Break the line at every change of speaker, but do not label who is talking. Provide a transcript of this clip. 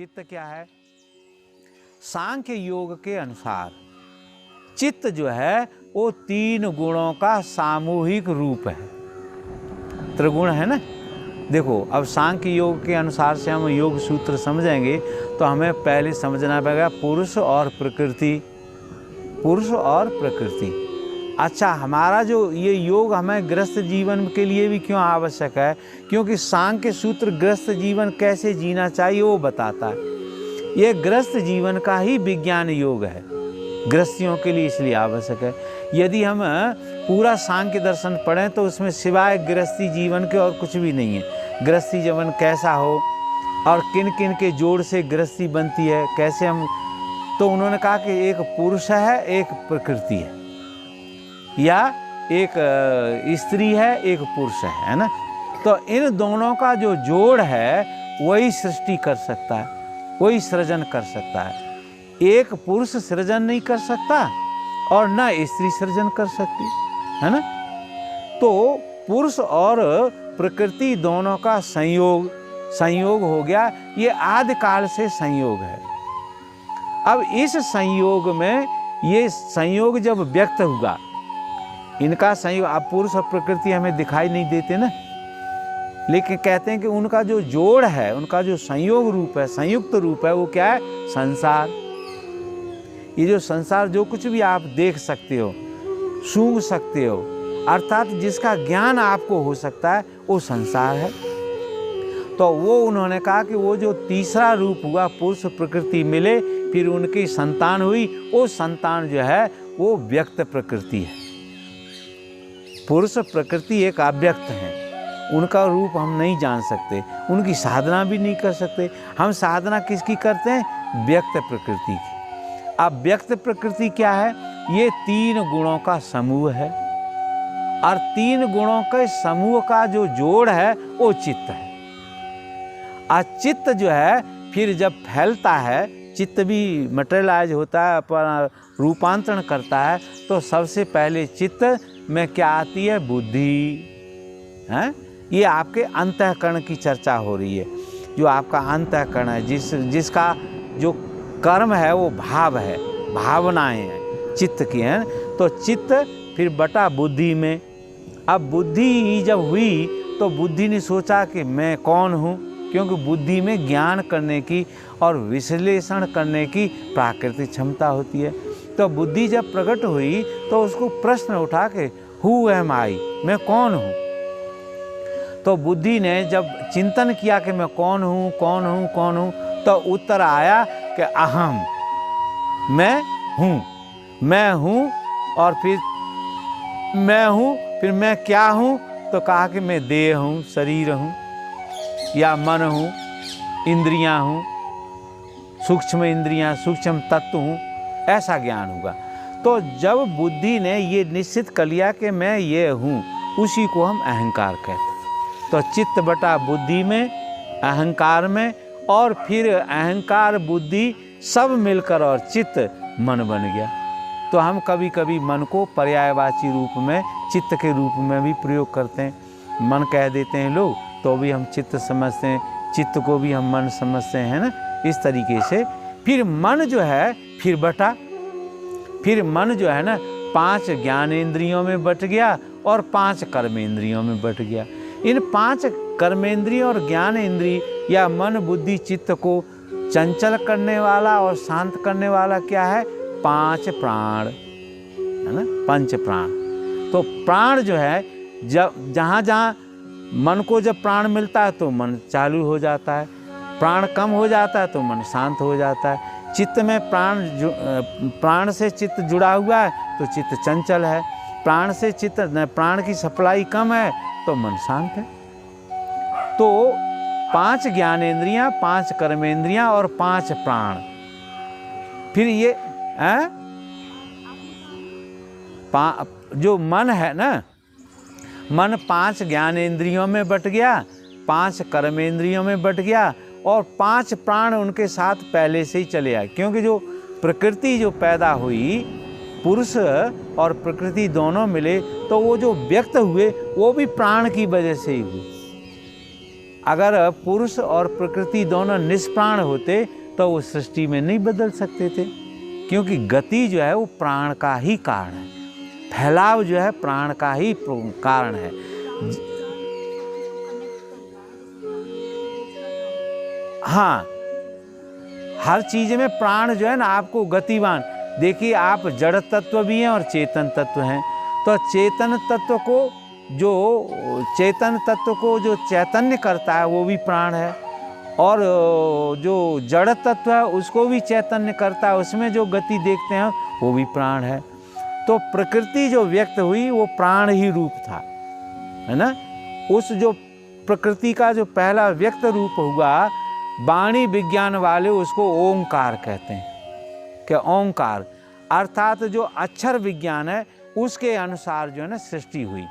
चित्त क्या है? सांख्य योग के अनुसार चित्त जो है वो 3 गुणों का सामूहिक रूप है। त्रिगुण है ना। देखो, अब सांख्य योग के अनुसार से हम योग सूत्र समझेंगे तो हमें पहले समझना पड़ेगा पुरुष और प्रकृति। पुरुष और प्रकृति। अच्छा, हमारा जो ये योग हमें गृहस्थ जीवन के लिए भी क्यों आवश्यक है? क्योंकि सांख्य सूत्र गृहस्थ जीवन कैसे जीना चाहिए वो बताता है। ये गृहस्थ जीवन का ही विज्ञान योग है, गृहस्थियों के लिए इसलिए आवश्यक है। यदि हम पूरा सांख्य दर्शन पढ़ें तो उसमें सिवाय गृहस्थी जीवन के और कुछ भी नहीं है। गृहस्थी जीवन कैसा हो और किन किन के जोड़ से गृहस्थी बनती है, कैसे हम, तो उन्होंने कहा कि एक पुरुष है, एक प्रकृति है, या एक स्त्री है, एक पुरुष है ना। तो इन दोनों का जो जोड़ है वही सृष्टि कर सकता है, वही सृजन कर सकता है। एक पुरुष सृजन नहीं कर सकता और न स्त्री सृजन कर सकती है ना। तो पुरुष और प्रकृति दोनों का संयोग हो गया, ये आदि काल से संयोग है। अब इस संयोग में ये संयोग जब व्यक्त हुआ, इनका संयोग, अब पुरुष और प्रकृति हमें दिखाई नहीं देते ना, लेकिन कहते हैं कि उनका जो जोड़ है, उनका जो संयोग रूप है, संयुक्त रूप है, वो क्या है? संसार। ये जो संसार, जो कुछ भी आप देख सकते हो, सूंघ सकते हो, अर्थात जिसका ज्ञान आपको हो सकता है, वो संसार है। तो वो उन्होंने कहा कि वो जो तीसरा रूप हुआ, पुरुष प्रकृति मिले, फिर उनकी संतान हुई, वो संतान जो है वो व्यक्त प्रकृति है। पुरुष प्रकृति एक अव्यक्त है, उनका रूप हम नहीं जान सकते, उनकी साधना भी नहीं कर सकते। हम साधना किसकी करते हैं? व्यक्त प्रकृति की। अब व्यक्त प्रकृति क्या है? ये 3 गुणों का समूह है, और 3 गुणों के समूह का जो जोड़ है वो चित्त है। और चित्त जो है फिर जब फैलता है, चित्त भी मटेरियलाइज होता है, पर रूपांतरण करता है, तो सबसे पहले चित्त में क्या आती है? बुद्धि है। ये आपके अंतःकरण की चर्चा हो रही है। जो आपका अंतःकरण है, जिसका जो कर्म है वो भाव है, भावनाएं हैं चित्त की हैं। तो चित्त फिर बटा बुद्धि में। अब बुद्धि जब हुई तो बुद्धि ने सोचा कि मैं कौन हूँ, क्योंकि बुद्धि में ज्ञान करने की और विश्लेषण करने की प्राकृतिक क्षमता होती है। तो बुद्धि जब प्रकट हुई तो उसको प्रश्न उठा के हु एम आई, मैं कौन हूँ। तो बुद्धि ने जब चिंतन किया कि मैं कौन हूँ, कौन हूँ, कौन हूँ, तो उत्तर आया कि अहम, मैं हूँ, मैं हूँ। और फिर मैं हूँ, फिर मैं क्या हूँ? तो कहा कि मैं देह हूँ, शरीर हूँ, या मन हूँ, इंद्रियाँ हूँ, सूक्ष्म इंद्रियाँ, सूक्ष्म तत्व हूँ, ऐसा ज्ञान होगा। तो जब बुद्धि ने ये निश्चित कर लिया कि मैं ये हूँ, उसी को हम अहंकार कहते हैं। तो चित्त बटा बुद्धि में, अहंकार में, और फिर अहंकार बुद्धि सब मिलकर और चित्त मन बन गया। तो हम कभी कभी मन को पर्यायवाची रूप में, चित्त के रूप में भी प्रयोग करते हैं। मन कह देते हैं लोग, तो भी हम चित्त समझते हैं, चित्त को भी हम मन समझते हैं ना। इस तरीके से फिर मन जो है फिर बटा, फिर मन जो है ना 5 ज्ञानेंद्रियों में बट गया और 5 कर्मेंद्रियों में बट गया। इन 5 कर्मेंद्रियों और ज्ञानेंद्रिय या मन बुद्धि चित्त को चंचल करने वाला और शांत करने वाला क्या है? 5 प्राण है ना, 5 प्राण। तो प्राण जो है, जब जहाँ जहाँ मन को जब प्राण मिलता है तो मन चालू हो जाता है, प्राण कम हो जाता है तो मन शांत हो जाता है। चित्त में प्राण से चित्त जुड़ा हुआ है तो चित्त चंचल है, प्राण से चित्त, प्राण की सप्लाई कम है तो मन शांत है। तो 5 ज्ञानेंद्रियां, 5 कर्मेंद्रियां और 5 प्राण। फिर ये जो मन है ना, मन 5 ज्ञानेंद्रियों में बट गया, 5 कर्मेंद्रियों में बट गया, और 5 प्राण उनके साथ पहले से ही चले आए। क्योंकि जो प्रकृति जो पैदा हुई, पुरुष और प्रकृति दोनों मिले, तो वो जो व्यक्त हुए वो भी प्राण की वजह से ही हुए। अगर पुरुष और प्रकृति दोनों निष्प्राण होते तो वो सृष्टि में नहीं बदल सकते थे, क्योंकि गति जो है वो प्राण का ही कारण है, फैलाव जो है प्राण का ही कारण है। हाँ, हर चीज में प्राण जो है ना आपको गतिवान, देखिए आप जड़ तत्व भी हैं और चेतन तत्व हैं, तो चेतन तत्व को जो चैतन्य करता है वो भी प्राण है, और जो जड़ तत्व है उसको भी चैतन्य करता है, उसमें जो गति देखते हैं वो भी प्राण है। तो प्रकृति जो व्यक्त हुई वो प्राण ही रूप था, है ना। उस जो प्रकृति का जो पहला व्यक्त रूप हुआ, वाणी विज्ञान वाले उसको ओंकार कहते हैं। क्या ओंकार, अर्थात जो अक्षर विज्ञान है उसके अनुसार जो है ना सृष्टि हुई।